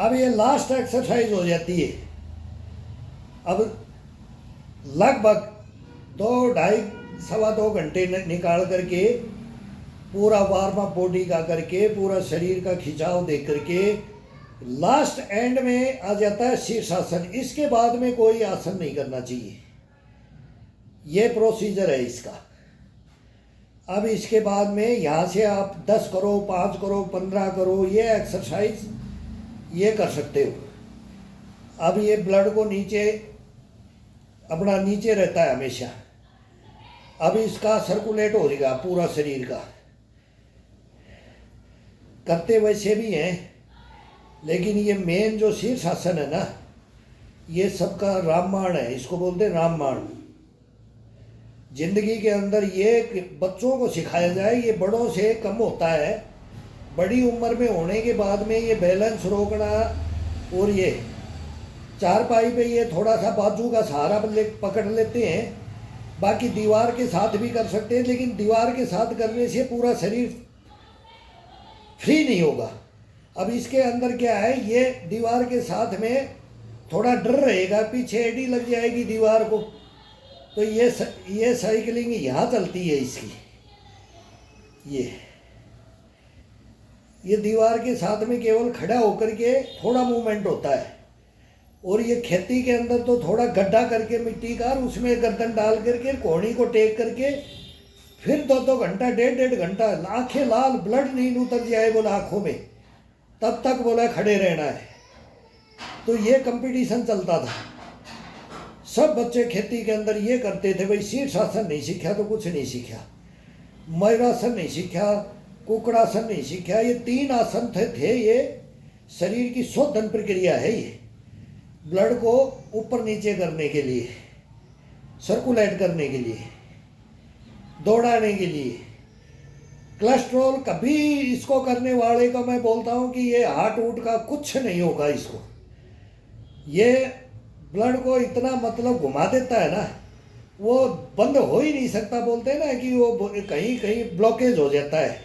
अब ये last exercise हो जाती है। अब लगभग 2 ढाई 2.25 निकाल करके पूरा वार्म अप बॉडी का करके पूरा शरीर का खिंचाव दे करके लास्ट एंड में आ जाता है शीर्षासन। इसके बाद में कोई आसन नहीं करना चाहिए। ये प्रोसीजर है इसका। अब इसके बाद में यहाँ से आप 10 करो, 5 करो, 15 करो, ये एक्सरसाइज ये कर सकते हो। अब ये ब्लड को नीचे अपना नीचे रहता है हमेशा। अब इसका सर्कुलेट हो जाएगा पूरा शरीर का। करते वैसे भी हैं, लेकिन ये मेन जो शीर्षासन है ना, ये सबका रामबाण है। इसको बोलते हैं रामबाण। जिंदगी के अंदर ये बच्चों को सिखाया जाए, ये बड़ों से कम होता है। बड़ी उम्र में होने के बाद में ये बैलेंस रोकना और ये चारपाई पे ये थोड़ा सा बाजू का सहारा पकड़ लेते हैं। बाकी दीवार के साथ भी कर सकते हैं, लेकिन दीवार के साथ करने से पूरा शरीर फ्री नहीं होगा। अब इसके अंदर क्या है, ये दीवार के साथ में थोड़ा डर रहेगा, पीछे एडी लग जाएगी दीवार को, तो ये साइकिलिंग यहाँ चलती है इसकी। ये दीवार के साथ में केवल खड़ा होकर के थोड़ा मूवमेंट होता है। और ये खेती के अंदर तो थोड़ा गड्ढा करके मिट्टी का, उसमें गर्दन डाल करके कोहनी को टेक करके फिर 2-2 घंटा, 1.5 घंटा, आंखें लाल, ब्लड नहीं उतर जाए बोला आँखों में, तब तक बोला खड़े रहना है। तो ये कंपटीशन चलता था। सब बच्चे खेती के अंदर ये करते थे। भाई शीर्षासन नहीं सीखा तो कुछ नहीं सीखा, मयूरासन नहीं सीखा, कुकड़ासन नहीं सीखा। ये 3 आसन थे। ये शरीर की शोधन प्रक्रिया है। ये ब्लड को ऊपर नीचे करने के लिए, सर्कुलेट करने के लिए, दौड़ाने के लिए। कोलेस्ट्रॉल कभी इसको करने वाले को मैं बोलता हूँ कि ये हार्ट वूट का कुछ नहीं होगा इसको। ये ब्लड को इतना मतलब घुमा देता है ना, वो बंद हो ही नहीं सकता। बोलते हैं ना कि वो कहीं कहीं ब्लॉकेज हो जाता है,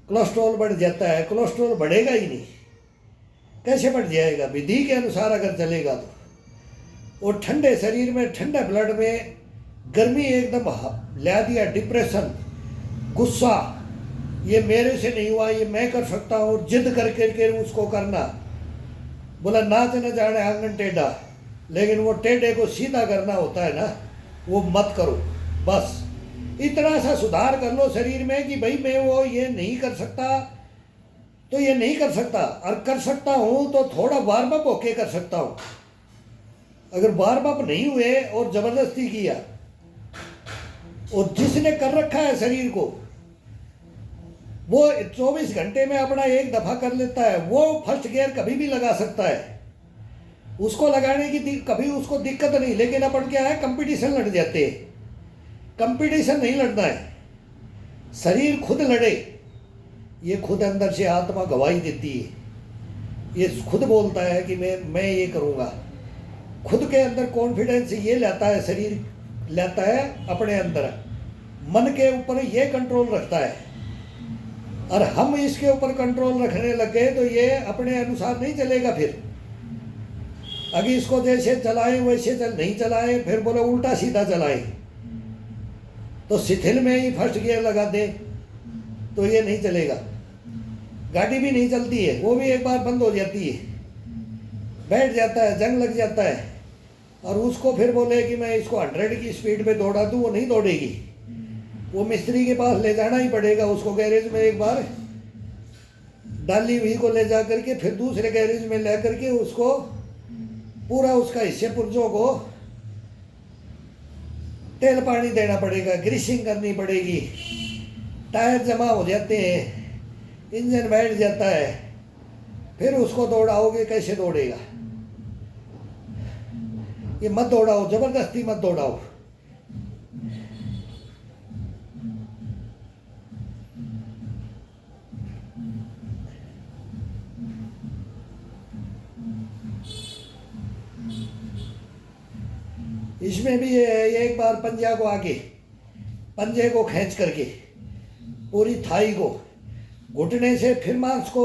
कोलेस्ट्रॉल बढ़ जाता है। कोलेस्ट्रॉल बढ़ेगा ही नहीं, कैसे बढ़ जाएगा? विधि के अनुसार अगर चलेगा तो। और ठंडे शरीर में, ठंडे ब्लड में गर्मी एकदम ला दिया, डिप्रेशन, गुस्सा, ये मेरे से नहीं हुआ, ये मैं कर सकता हूँ, जिद करके उसको करना। बोला नाच न जाने आंगन टेढ़ा, लेकिन वो टेढ़े को सीधा करना होता है ना, वो मत करो। बस इतना सा सुधार कर लो शरीर में कि भाई मैं वो ये नहीं कर सकता तो ये नहीं कर सकता, और कर सकता हूँ तो थोड़ा वार्म अप होके कर सकता हूँ। अगर वार्म अप नहीं हुए और जबरदस्ती किया, और जिसने कर रखा है शरीर को, वो 24 घंटे में अपना 1 दफा कर लेता है, वो फर्स्ट गियर कभी भी लगा सकता है। उसको लगाने की कभी उसको दिक्कत नहीं। लेकिन अपन क्या है, कंपटीशन लड़ जाते हैं। कंपटीशन नहीं लड़ना है, शरीर खुद लड़े। ये खुद अंदर से आत्मा गवाही देती है। ये खुद बोलता है कि मैं ये करूँगा। खुद के अंदर कॉन्फिडेंस ये लाता है, शरीर लाता है अपने अंदर, मन के ऊपर ये कंट्रोल रखता है। और हम इसके ऊपर कंट्रोल रखने लग गए तो ये अपने अनुसार नहीं चलेगा। फिर अगर इसको जैसे चलाएं वैसे नहीं चलाएं, फिर बोले उल्टा सीधा चलाएं, तो शिथिल में ही फर्स्ट गियर लगा दे तो ये नहीं चलेगा। गाड़ी भी नहीं चलती है, वो भी एक बार बंद हो जाती है, बैठ जाता है, जंग लग जाता है। और उसको फिर बोले कि मैं इसको 100 की स्पीड पे दौड़ा दूँ, वो नहीं दौड़ेगी। वो मिस्त्री के पास ले जाना ही पड़ेगा उसको। गैरेज में एक बार डाली हुई को ले जा करके फिर दूसरे गैरेज में ले करके उसको पूरा उसका हिस्से पुर्जों को तेल पानी देना पड़ेगा, ग्रीसिंग करनी पड़ेगी। टायर जमा हो जाते हैं, इंजन बैठ जाता है, फिर उसको दौड़ाओगे, कैसे दौड़ेगा? ये मत दौड़ाओ, जबरदस्ती मत दौड़ाओ। इसमें भी ये है, एक बार पंजा को आगे, पंजे को खींच करके पूरी थाई को घुटने से फिर मांस को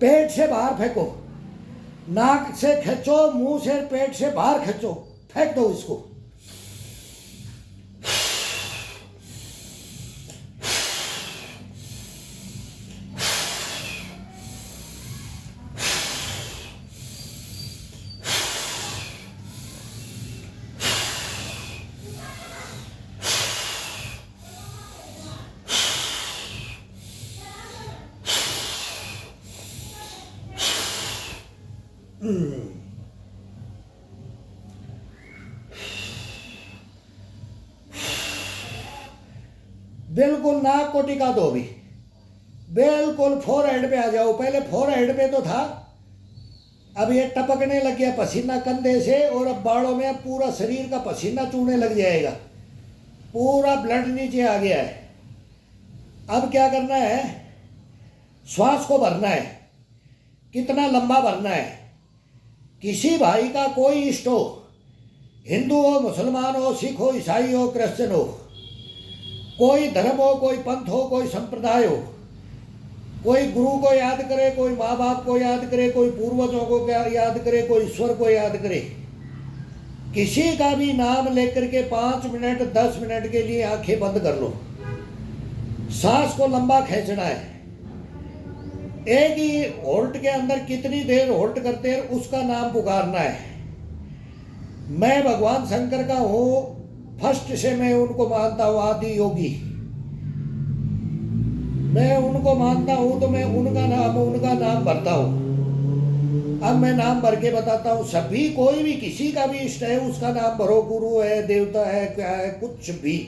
पेट से बाहर फेंको, नाक से खींचो, मुंह से पेट से बाहर खींचो, फेंक दो इसको। बिल्कुल नाक को टिका दो अभी, बिल्कुल फोरहेड पे आ जाओ। पहले फोरहेड पे तो था, अब ये टपकने लग गया पसीना कंधे से, और अब बालों में अब पूरा शरीर का पसीना चूने लग जाएगा, पूरा ब्लड नीचे आ गया है। अब क्या करना है, श्वास को भरना है। कितना लंबा भरना है, किसी भाई का कोई इष्ट हो, हिंदू हो, मुसलमान हो, सिख हो, ईसाई हो, क्रिश्चियन हो, कोई धर्म हो, कोई पंथ हो, कोई संप्रदाय हो, कोई गुरु को याद करे, कोई माँ बाप को याद करे, कोई पूर्वजों को याद करे, कोई ईश्वर को याद करे, किसी का भी नाम लेकर के 5 मिनट 10 मिनट के लिए आंखें बंद कर लो। सांस को लंबा खींचना है। एक ही होल्ट के अंदर कितनी देर होल्ट करते हैं उसका नाम पुकारना है। मैं भगवान शंकर का हूँ, फर्स्ट से मैं उनको मानता हूँ आदि योगी, मैं उनको मानता हूँ, तो मैं उनका नाम भरता हूँ। अब मैं नाम भर के बताता हूँ। सभी कोई भी किसी का भी इष्ट है उसका नाम भरो, गुरु है, देवता है, क्या है, कुछ भी।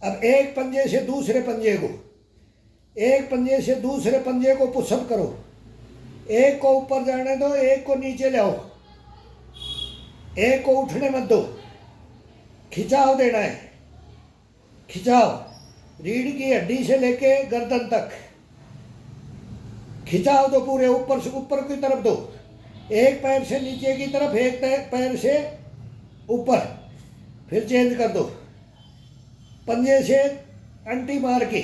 अब एक पंजे से दूसरे पंजे को, एक पंजे से दूसरे पंजे को पुशअप करो। एक को ऊपर जाने दो, एक को नीचे लाओ, एक को उठने मत दो, खिंचाव देना है, खिंचाव रीढ़ की हड्डी से लेके गर्दन तक खिंचाव दो, पूरे ऊपर से ऊपर की तरफ दो, एक पैर से नीचे की तरफ, एक पैर से ऊपर, फिर चेंज कर दो। पंजे से अंटी मार के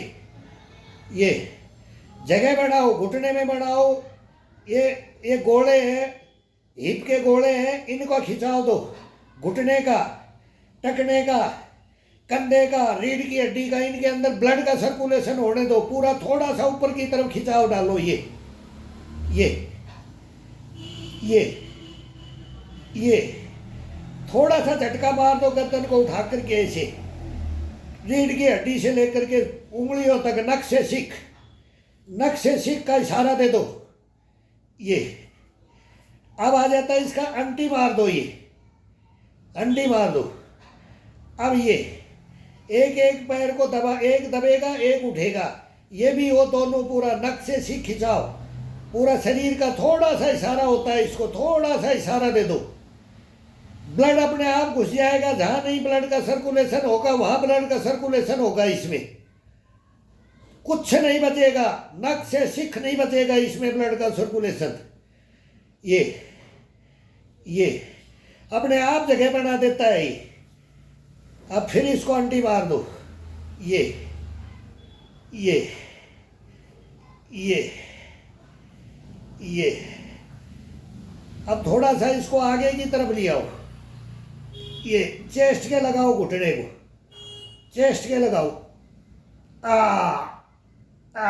ये जगह बढ़ाओ, घुटने में बढ़ाओ, ये गोले हैं, हिप के गोले हैं, इनको खिंचाव दो, घुटने का, टखने का, कंधे का, रीढ़ की हड्डी का, इनके अंदर ब्लड का सर्कुलेशन होने दो, पूरा थोड़ा सा ऊपर की तरफ खिंचाव डालो। ये थोड़ा सा झटका मार दो, गर्दन को उठा करके ऐसे रीढ़ की हड्डी से लेकर के उंगलियों तक, नख से सीख का इशारा दे दो। ये अब आ जाता है इसका अंटी मार दो, ये अंटी मार दो। अब ये एक एक पैर को दबा, एक दबेगा एक उठेगा, ये भी वो दोनों पूरा नख से सीख खिंचाओ, पूरा शरीर का थोड़ा सा इशारा होता है, इसको थोड़ा सा इशारा दे दो, ब्लड अपने आप घुस जाएगा। जहां नहीं ब्लड का सर्कुलेशन होगा वहां ब्लड का सर्कुलेशन होगा, इसमें कुछ नहीं बचेगा, नख से सिख नहीं बचेगा इसमें ब्लड का सर्कुलेशन। ये अपने आप जगह बना देता है ये। अब फिर इसको अंटी मार दो, ये अब थोड़ा सा इसको आगे की तरफ ले आओ, ये चेस्ट के लगाओ, घुटने को चेस्ट के लगाओ, आ आ आ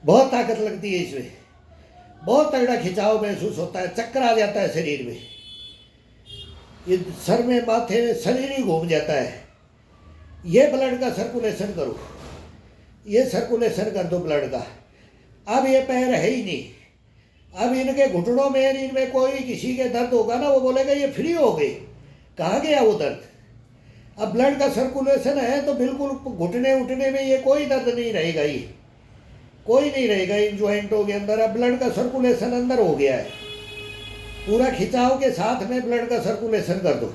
बहुत ताकत लगती है इसमें, बहुत तगड़ा खिंचाव महसूस होता है, चक्कर आ जाता है शरीर में, ये सर में, माथे में, शरीर ही घूम जाता है। ये ब्लड का सर्कुलेशन करो, ये सर्कुलेशन कर दो ब्लड का। अब ये पैर है ही नहीं, अब इनके घुटनों में, इनमें कोई किसी के दर्द होगा ना, वो बोलेगा ये फ्री हो गए, कहाँ गया वो दर्द। अब ब्लड का सर्कुलेशन है तो बिल्कुल घुटने उठने में ये कोई दर्द नहीं रहेगा, ये कोई नहीं रहेगा इन ज्वाइंटों के अंदर। अब ब्लड का सर्कुलेशन अंदर हो गया है, पूरा खिंचाव के साथ में ब्लड का सर्कुलेशन कर दो।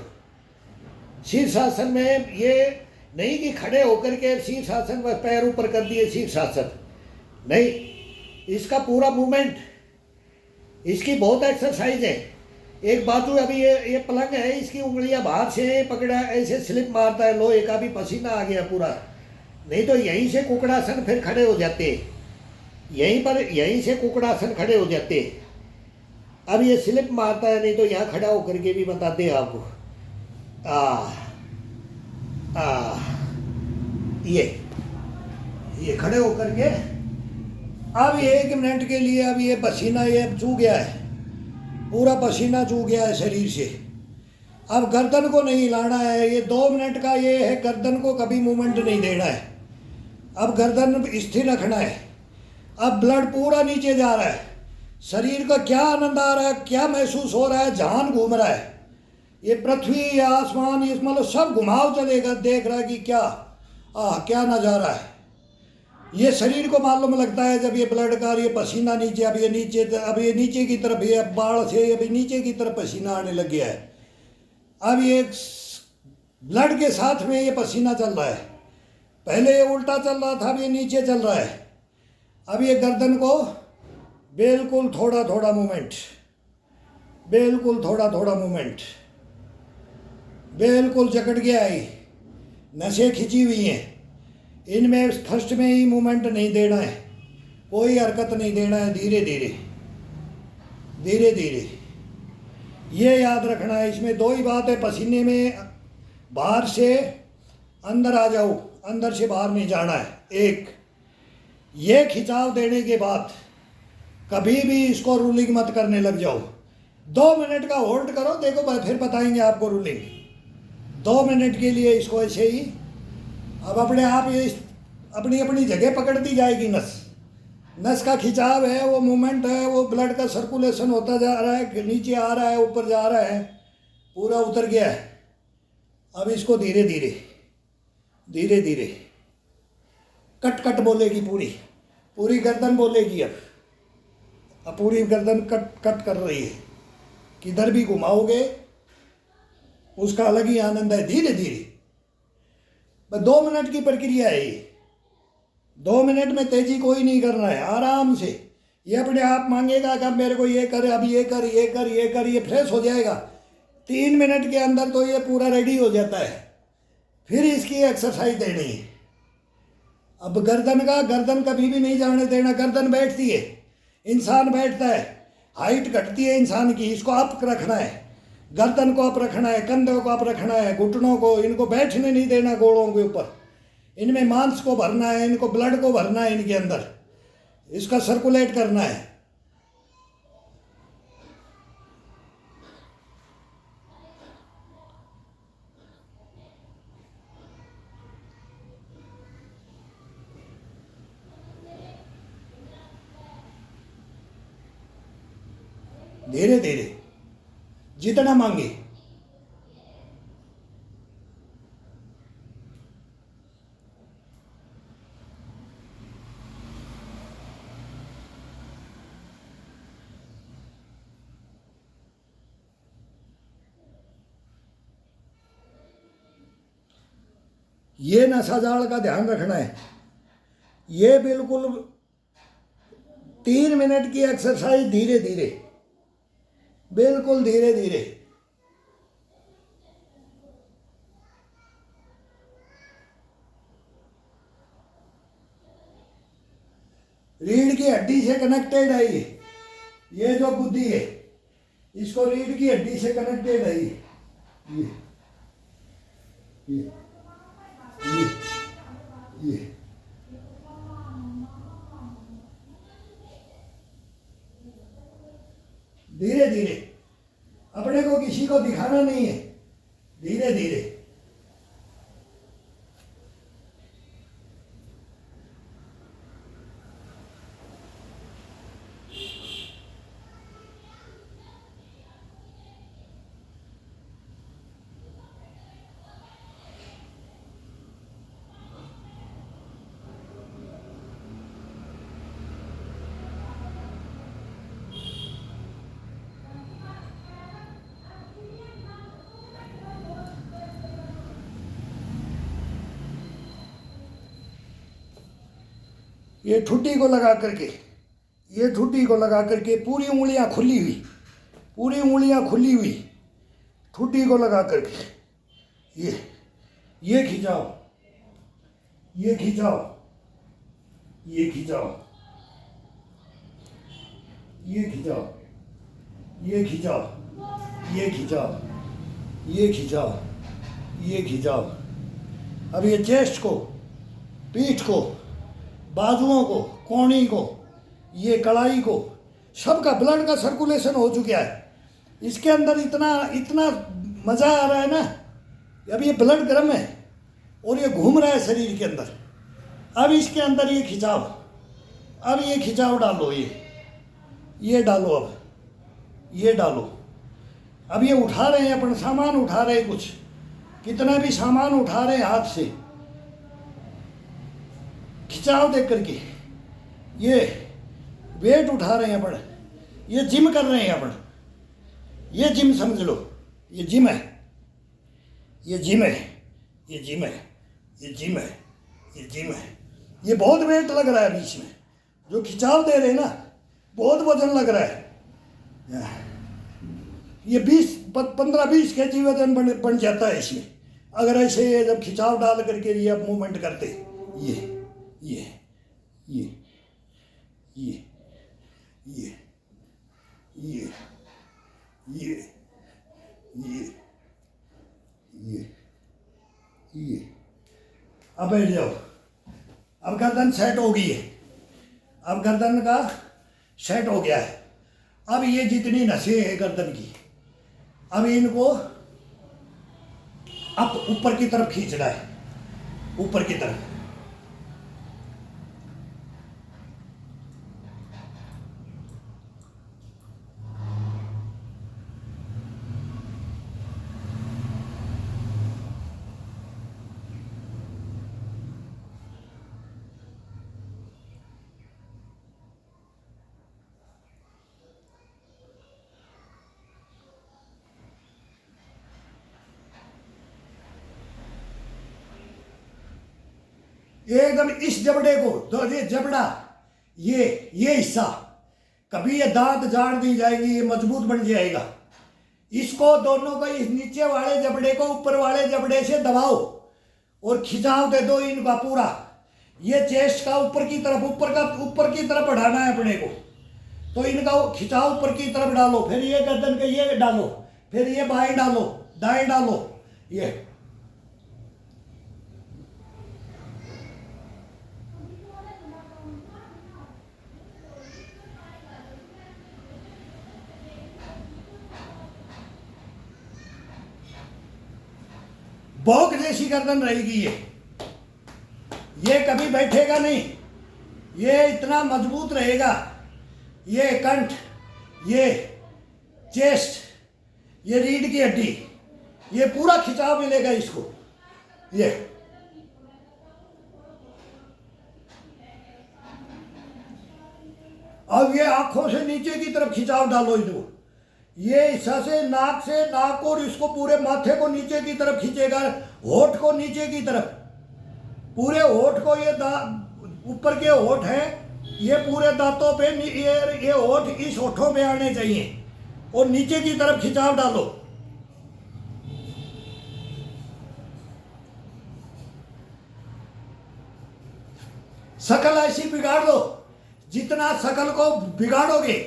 शीर्षासन में ये नहीं कि खड़े होकर के शीर्षासन में पैर ऊपर कर दिए शीर्षासन, नहीं, इसका पूरा मूवमेंट, इसकी बहुत एक्सरसाइज है। एक बाजू अभी ये पलंग है, इसकी उंगलियां बाहर से पकड़ा, ऐसे स्लिप मारता है, लोहे का भी पसीना आ गया पूरा, नहीं तो यहीं से कुकड़ासन फिर खड़े हो जाते, यहीं से कुकड़ासन खड़े हो जाते। अब ये स्लिप मारता है, नहीं तो यहाँ खड़ा होकर के भी बताते हैं आपको। ये खड़े होकर के अब ये 1 मिनट के लिए, अब ये पसीना ये चू गया है, पूरा पसीना चू गया है शरीर से। अब गर्दन को नहीं हिलाना है, ये 2 मिनट का ये है, गर्दन को कभी मूवमेंट नहीं देना है, अब गर्दन स्थिर रखना है। अब ब्लड पूरा नीचे जा रहा है, शरीर का क्या आनंद आ रहा है, क्या महसूस हो रहा है, जहान घूम रहा है, ये पृथ्वी या आसमान, इस मतलब सब घुमाव चलेगा, देख रहा है कि क्या नज़ारा है। ये शरीर को मालूम लगता है जब ये ब्लड का, ये पसीना नीचे, अब ये नीचे की तरफ, ये बाढ़ से अभी नीचे की तरफ पसीना आने लग गया है। अब ये ब्लड के साथ में ये पसीना चल रहा है, पहले ये उल्टा चल रहा था, अब ये नीचे चल रहा है। अब ये गर्दन को बिल्कुल थोड़ा थोड़ा मूवमेंट, बिल्कुल थोड़ा थोड़ा मूवमेंट, बिल्कुल जकड़ गया है, नसें खिंची हुई हैं, इनमें फर्स्ट में ही मूवमेंट नहीं देना है, कोई हरकत नहीं देना है, धीरे धीरे धीरे धीरे, ये याद रखना है। इसमें 2 ही बात है, पसीने में बाहर से अंदर आ जाओ, अंदर से बाहर नहीं जाना है। एक ये खिंचाव देने के बाद कभी भी इसको रूलिंग मत करने लग जाओ, 2 मिनट का होल्ड करो, देखो फिर बताएंगे आपको रूलिंग। 2 मिनट के लिए इसको ऐसे ही, अब अपने आप ये अपनी अपनी जगह पकड़ती जाएगी। नस नस का खिंचाव है, वो मूवमेंट है, वो ब्लड का सर्कुलेशन होता जा रहा है, नीचे आ रहा है, ऊपर जा रहा है, पूरा उतर गया है। अब इसको धीरे धीरे धीरे धीरे कट कट बोलेगी, पूरी पूरी गर्दन बोलेगी। अब पूरी गर्दन कट कट कर रही है। किधर भी घुमाओगे उसका अलग ही आनंद है। धीरे धीरे बस 2 मिनट की प्रक्रिया है ये। 2 मिनट में तेजी कोई नहीं करना है, आराम से। ये अपने आप मांगेगा कि अब मेरे को ये कर, अब ये कर, ये कर, ये कर, ये फ्रेश हो जाएगा। 3 मिनट के अंदर तो ये पूरा रेडी हो जाता है। फिर इसकी एक्सरसाइज देनी है। अब गर्दन कभी भी नहीं जाने देना। गर्दन बैठती है, इंसान बैठता है, हाइट घटती है इंसान की, इसको अप रखना है। गर्दन को अप रखना है, कंधों को अप रखना है, घुटनों को, इनको बैठने नहीं देना गोड़ों के ऊपर। इनमें मांस को भरना है, इनको ब्लड को भरना है, इनके अंदर इसका सर्कुलेट करना है। धीरे धीरे जितना मांगे। ये नसाजाल का ध्यान रखना है। ये बिल्कुल 3 मिनट की एक्सरसाइज, धीरे धीरे, बिल्कुल धीरे धीरे। रीढ़ की हड्डी से कनेक्टेड है ये जो बुद्धि है, इसको रीढ़ की हड्डी से कनेक्टेड है ये ये ये ये धीरे धीरे। अपने को किसी को दिखाना नहीं है, धीरे धीरे। ये ठुड्डी को लगा करके, ये ठुड्डी को लगा करके, पूरी उंगलियां खुली हुई, पूरी उंगलियां खुली हुई, ठुड्डी को लगा करके ये खिंचाओ, ये खिंचाओ, ये खिंचाओ, ये खिंचाओ, ये खिंचाओ, ये खिंचाओ, ये खिंचाओ, ये खिंचाओ। अब ये चेस्ट को, पीठ को, बाजुओं को, कोहनी को, ये कलाई को, सबका ब्लड का सर्कुलेशन हो चुका है। इसके अंदर इतना इतना मज़ा आ रहा है ना। अब ये ब्लड गर्म है और ये घूम रहा है शरीर के अंदर। अब इसके अंदर ये खिंचाव, अब ये खिंचाव डालो, ये डालो, अब ये डालो। अब ये उठा रहे हैं, अपन सामान उठा रहे हैं, कुछ कितना भी सामान उठा रहे हैं हाथ से, खिंचाव देख करके। ये वेट उठा रहे हैं अपन, ये जिम कर रहे हैं अपन। ये जिम समझ लो, ये जिम है, ये जिम है, ये जिम है, ये जिम है, ये जिम है। ये बहुत वेट लग रहा है बीच में, जो खिंचाव दे रहे हैं ना, बहुत वजन लग रहा है। ये 15-20 kg वजन बन जाता है इसमें, अगर ऐसे जब खिंचाव डाल करके ये अब मूवमेंट करते। ये ये ये ये ये ये ये ये ये अब बैठ जाओ। अब गर्दन सेट हो गई है, अब गर्दन का सेट हो गया है। अब ये जितनी नसें हैं गर्दन की, अब इनको अब ऊपर की तरफ खींचना है, ऊपर की तरफ। एकदम इस जबड़े को, तो ये जबड़ा, ये हिस्सा, कभी ये दांत जाड़ दी जाएगी, ये मजबूत बन जाएगा। इसको दोनों को, इस नीचे वाले जबड़े को ऊपर वाले जबड़े से दबाओ और खिंचाव दे दो इनका पूरा। ये चेस्ट का ऊपर की तरफ, ऊपर की तरफ बढ़ाना है अपने को, तो इनका खिंचाव ऊपर की तरफ डालो, फिर ये गर्दन के ये डालो, फिर ये बाएं डालो, दाएं डालो, ये भोग जैसी गर्दन रहेगी। ये कभी बैठेगा नहीं, ये इतना मजबूत रहेगा। ये कंठ, ये चेस्ट, ये रीढ़ की हड्डी, ये पूरा खिंचाव मिलेगा इसको। ये अब ये आंखों से नीचे की तरफ खिंचाव डालो इनको, ये हिस्सा से नाक और इसको पूरे माथे को नीचे की तरफ खींचेगा, होठ को नीचे की तरफ, पूरे होठ को, ये ऊपर के होठ हैं, ये पूरे दांतों पे, ये होठ इस होठों में आने चाहिए और नीचे की तरफ खिंचाव डालो। शकल ऐसी बिगाड़ दो, जितना शकल को बिगाड़ोगे,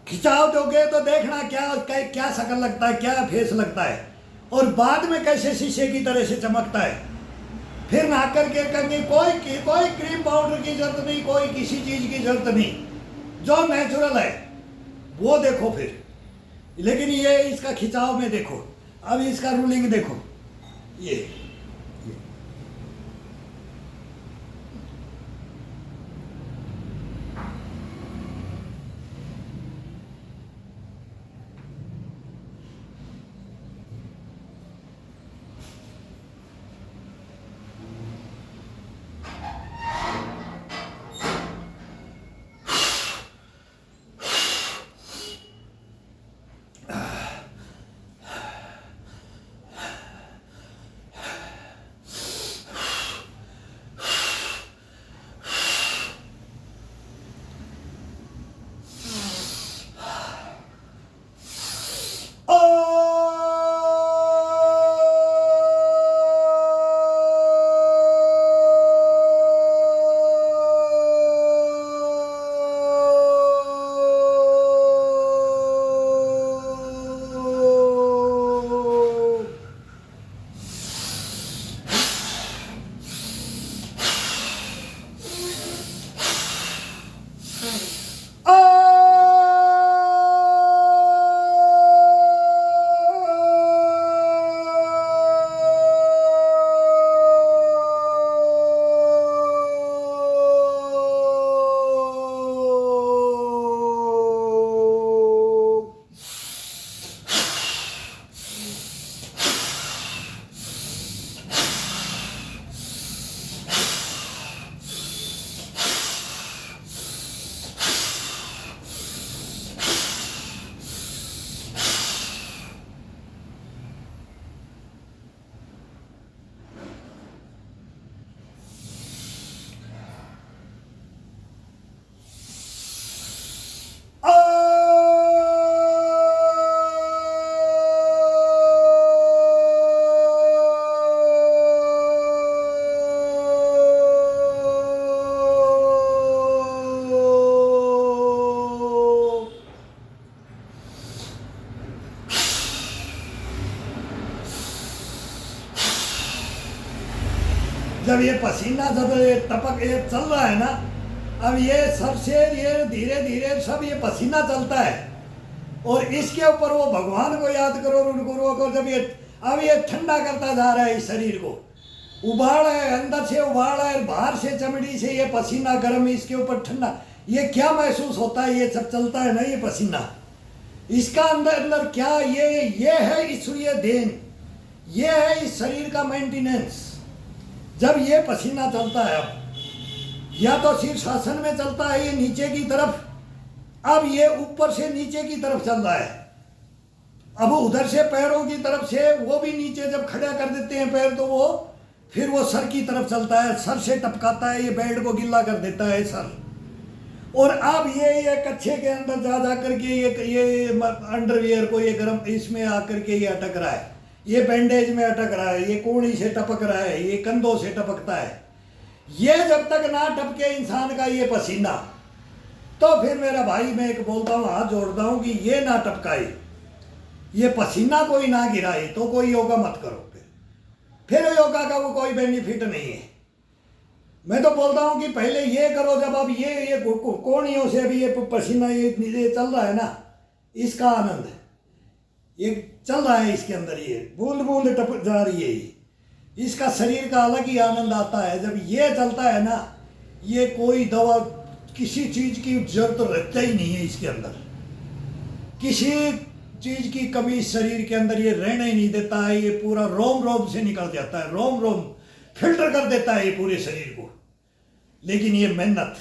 खिंचाव दोगे तो देखना क्या शकल लगता है, क्या फेस लगता है, और बाद में कैसे शीशे की तरह से चमकता है। फिर नहा करके कहेंगे कोई क्रीम पाउडर की जरूरत नहीं, कोई किसी चीज की जरूरत नहीं, जो नेचुरल है वो देखो फिर। लेकिन ये इसका खिंचाव में देखो, अब इसका रूलिंग देखो, ये जब ये पसीना जब ये टपक ये चल रहा है ना, अब ये सबसे ये धीरे धीरे सब ये पसीना चलता है, और इसके ऊपर वो भगवान को याद करो, उन गुरुओं को। जब ये अब ये ठंडा करता जा रहा है इस शरीर को, उबाल है, अंदर से उबाल है, बाहर से चमड़ी से ये पसीना गर्म, इसके ऊपर ठंडा, ये क्या महसूस होता है, ये सब चलता है ना ये पसीना, इसका अंदर अंदर क्या ये है ईश्वरीय देन, ये है इस शरीर का मेंटेनेंस। जब ये पसीना चलता है, अब या तो शीर्षासन में चलता है ये नीचे की तरफ, अब ये ऊपर से नीचे की तरफ चल रहा है, अब उधर से पैरों की तरफ से वो भी नीचे, जब खड़ा कर देते हैं पैर तो वो फिर वो सर की तरफ चलता है, सर से टपकाता है, ये बेड को गिल्ला कर देता है सर। और अब ये कच्छे के अंदर जा करके ये अंडरवियर को ये गर्म इसमें आकर के ये अटक रहा है, ये बैंडेज में अटक रहा है, ये कोहनी से टपक रहा है, ये कंधों से टपकता है। ये जब तक ना टपके इंसान का ये पसीना, तो फिर मेरा भाई मैं एक बोलता हूँ, हाथ जोड़ता हूँ कि ये ना टपकाए, ये पसीना कोई ना गिराए तो कोई योगा मत करो। फिर योगा का वो कोई बेनिफिट नहीं है। मैं तो बोलता हूँ कि पहले ये करो, जब अब ये कोहनियों से अभी ये पसीना ये चल रहा है ना, इसका आनंद ये चल रहा है, इसके अंदर ये बूंद बूंद टपक जा रही है, इसका शरीर का अलग ही आनंद आता है जब ये चलता है ना। ये कोई दवा किसी चीज की जरूरत रखता ही नहीं है, इसके अंदर किसी चीज की कमी इस शरीर के अंदर ये रहने ही नहीं देता है। ये पूरा रोम रोम से निकल जाता है, रोम रोम फिल्टर कर देता है ये पूरे शरीर को। लेकिन ये मेहनत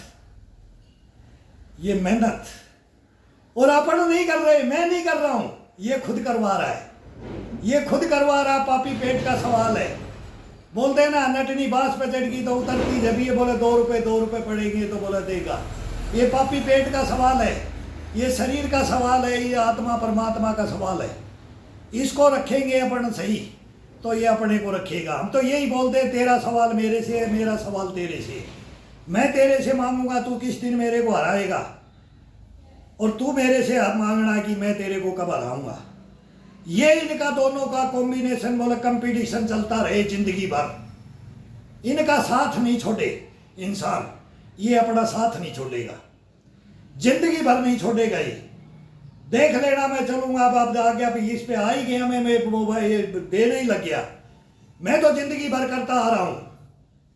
और अपन नहीं कर रहे, मैं नहीं कर रहा हूं, ये खुद करवा रहा है, ये खुद करवा रहा। पापी पेट का सवाल है। बोलते हैं ना, नटनी बांस पे चढ़ गई तो उतरती, जब ये बोले 2 रुपए पड़ेंगे तो बोला देगा। ये पापी पेट का सवाल है, ये शरीर का सवाल है, ये आत्मा परमात्मा का सवाल है। इसको रखेंगे अपन सही तो ये अपने को रखेगा। हम तो यही बोलते हैं, तेरा सवाल मेरे से है, मेरा सवाल तेरे से। मैं तेरे से मांगूंगा, तू किस दिन मेरे को हराएगा, और तू मेरे से मांगना कि मैं तेरे को कब हराऊंगा। ये इनका दोनों का कॉम्बिनेशन बोला कंपटीशन चलता रहे जिंदगी भर। इनका साथ नहीं छोड़े इंसान, ये अपना साथ नहीं छोड़ेगा, जिंदगी भर नहीं छोड़ेगा। ये देख लेना, मैं चलूंगा अब आ गया, इस पे आ ही गया, मैं देने ही लग गया। मैं तो जिंदगी भर करता आ रहा हूं,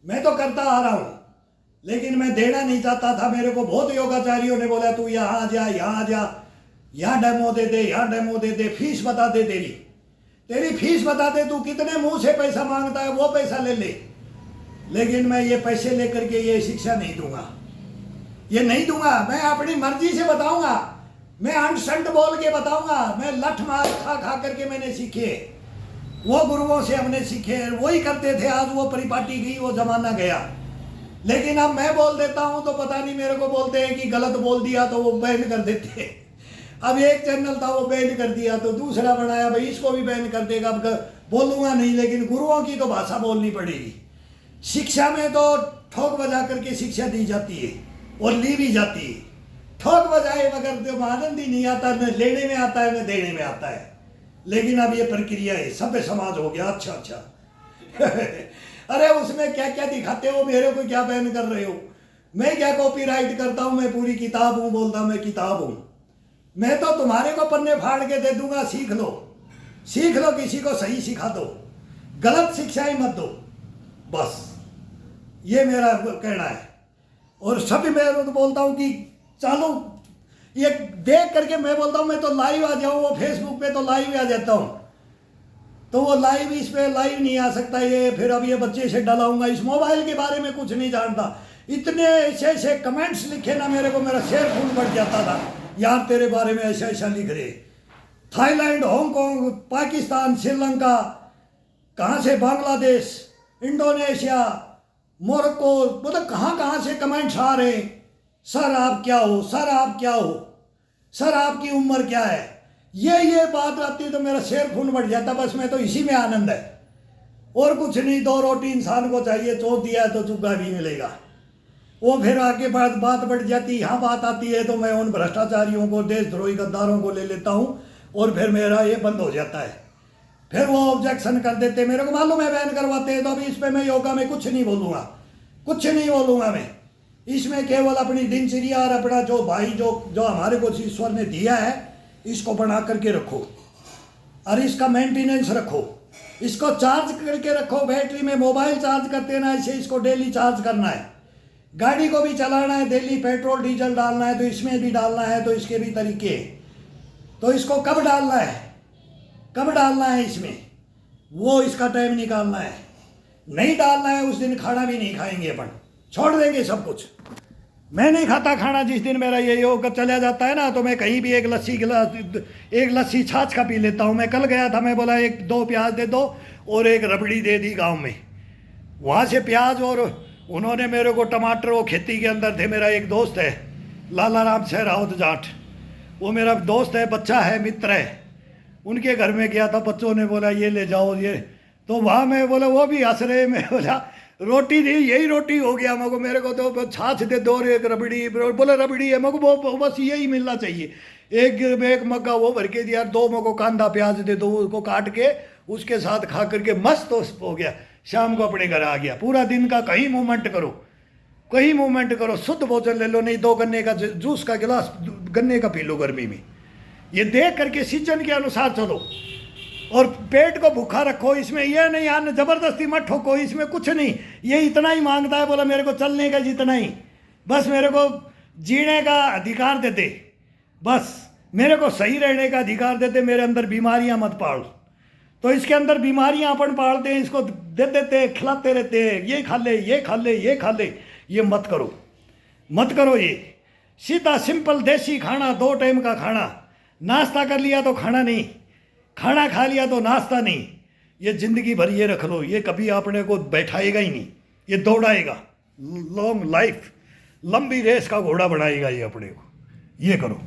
मैं तो करता आ रहा हूं, लेकिन मैं देना नहीं चाहता था। मेरे को बहुत योगाचार्यों ने बोला, तू यहाँ जा, यहाँ जा, यहाँ डेमो दे दे, यहाँ डेमो दे दे, फीस बता दे, तेरी फीस बता दे, तू कितने मुंह से पैसा मांगता है वो पैसा ले ले। लेकिन मैं ये पैसे लेकर के ये शिक्षा नहीं दूंगा, ये नहीं दूंगा। मैं अपनी मर्जी से बताऊंगा, मैं अंट संट बोल के बताऊंगा। मैं लठ मार खा करके मैंने सीखे, वो गुरुओं से हमने सीखे, वही करते थे। आज वो परिपाटी गई, वो जमाना गया। लेकिन अब मैं बोल देता हूं तो पता नहीं, मेरे को बोलते हैं कि गलत बोल दिया तो वो बैन कर देते। अब एक चैनल था वो बैन कर दिया, तो दूसरा बनाया, भाई इसको भी बैन कर देगा। अब बोलूंगा नहीं, लेकिन गुरुओं की तो भाषा बोलनी पड़ेगी। शिक्षा में तो ठोक बजा करके शिक्षा दी जाती है और ली भी जाती है। ठोक बजाए मगर तो आनंद ही नहीं आता, न लेने में आता है न देने में आता है। लेकिन अब ये प्रक्रिया है, सभ्य समाज हो गया। अच्छा अरे उसमें क्या क्या दिखाते हो, मेरे को क्या बैन कर रहे हो? मैं क्या कॉपीराइट करता हूं? मैं पूरी किताब हूं, बोलता मैं किताब हूं। मैं तो तुम्हारे को पन्ने फाड़ के दे दूंगा, सीख लो, किसी को सही सिखा दो, गलत शिक्षा ही मत दो, बस ये मेरा कहना है। और सभी मैं तो बोलता हूं कि चलो ये देख करके मैं बोलता हूं मैं तो लाइव आ जाऊं, वो फेसबुक पे तो लाइव आ जाता हूं, तो वो लाइव इस पे लाइव नहीं आ सकता ये। फिर अब ये बच्चे से डलाऊंगा, इस मोबाइल के बारे में कुछ नहीं जानता। इतने ऐसे ऐसे कमेंट्स लिखे ना मेरे को, मेरा शेर खून बढ़ जाता था, यार तेरे बारे में ऐसा ऐसा लिख रहे। थाईलैंड, हांगकांग, पाकिस्तान, श्रीलंका, कहाँ से बांग्लादेश, इंडोनेशिया, मोरक्को, मतलब कहाँ कहाँ से कमेंट्स आ रहे। सर आप क्या हो, सर आप क्या हो, सर आपकी उम्र क्या है, ये बात आती तो मेरा शेर खून बढ़ जाता। बस मैं तो इसी में आनंद है और कुछ नहीं। 2 रोटी इंसान को चाहिए, चोट दिया तो चुग्गा भी मिलेगा। वो फिर आगे बात बढ़ जाती, यहाँ बात आती है तो मैं उन भ्रष्टाचारियों को, देशद्रोही गद्दारों को ले लेता हूँ और फिर मेरा ये बंद हो जाता है। फिर वो ऑब्जेक्शन कर देते, मेरे को मालूम है बैन करवाते हैं। तो अभी इस पर मैं योगा में कुछ नहीं बोलूँगा, कुछ नहीं बोलूँगा मैं। इसमें केवल अपनी दिनचर्या और अपना जो भाई जो हमारे को ईश्वर ने दिया है, इसको बना करके रखो और इसका मेंटेनेंस रखो, इसको चार्ज करके रखो। बैटरी में मोबाइल चार्ज करते ना, ऐसे इसको डेली चार्ज करना है। गाड़ी को भी चलाना है, डेली पेट्रोल डीजल डालना है, तो इसमें भी डालना है। तो इसके भी तरीके हैं। तो इसको कब डालना है, कब डालना है इसमें, वो इसका टाइम निकालना है। नहीं डालना है उस दिन खाना भी नहीं खाएंगे अपन, छोड़ देंगे सब कुछ। मैं नहीं खाता खाना जिस दिन मेरा ये योग चला जाता है ना, तो मैं कहीं भी एक लस्सी छाछ का पी लेता हूँ। मैं कल गया था, मैं बोला 1-2 प्याज दे दो और एक रबड़ी दे दी गांव में। वहाँ से प्याज, और उन्होंने मेरे को टमाटर, वो खेती के अंदर थे। मेरा एक दोस्त है लाला राम सहरावत जाट, वो मेरा दोस्त है, बच्चा है, मित्र है। उनके घर में गया था, बच्चों ने बोला ये ले जाओ ये, तो वहाँ मैं बोला, वो भी हंस रहे, मैं बोला रोटी दी, यही रोटी हो गया मको, मेरे को तो छाछ दे दो और एक रबड़ी, बोले रबड़ी है मको, वो बस यही मिलना चाहिए। एक मग्गा वो भर के दिया, 2 मको कांदा प्याज दे दो, उसको काट के उसके साथ खा करके मस्त हो गया। शाम को अपने घर आ गया। पूरा दिन का कहीं मूवमेंट करो, कहीं मूवमेंट करो, शुद्ध भोजन ले लो, नहीं 2 गन्ने का जूस का गिलास गन्ने का पी लो गर्मी में। ये देख करके सीजन के अनुसार चलो, और पेट को भूखा रखो। इसमें यह नहीं यार जबरदस्ती मत ठोको, इसमें कुछ नहीं, ये इतना ही मांगता है, बोला मेरे को चलने का जितना ही, बस मेरे को जीने का अधिकार देते, बस मेरे को सही रहने का अधिकार देते, मेरे अंदर बीमारियां मत पाल। तो इसके अंदर बीमारियां अपन पालते हैं, इसको दे देते, खिलाते रहते हैं, ये खा ले, ये खा ले, ये खा ले। ये मत करो, मत करो। ये सीधा सिंपल देसी खाना, 2 टाइम का खाना, नाश्ता कर लिया तो खाना नहीं, खाना खा लिया तो नाश्ता नहीं। ये जिंदगी भर ये रख लो, ये कभी अपने को बैठाएगा ही नहीं, ये दौड़ाएगा, लॉन्ग लाइफ, लंबी रेस का घोड़ा बनाएगा ये अपने को। ये करो।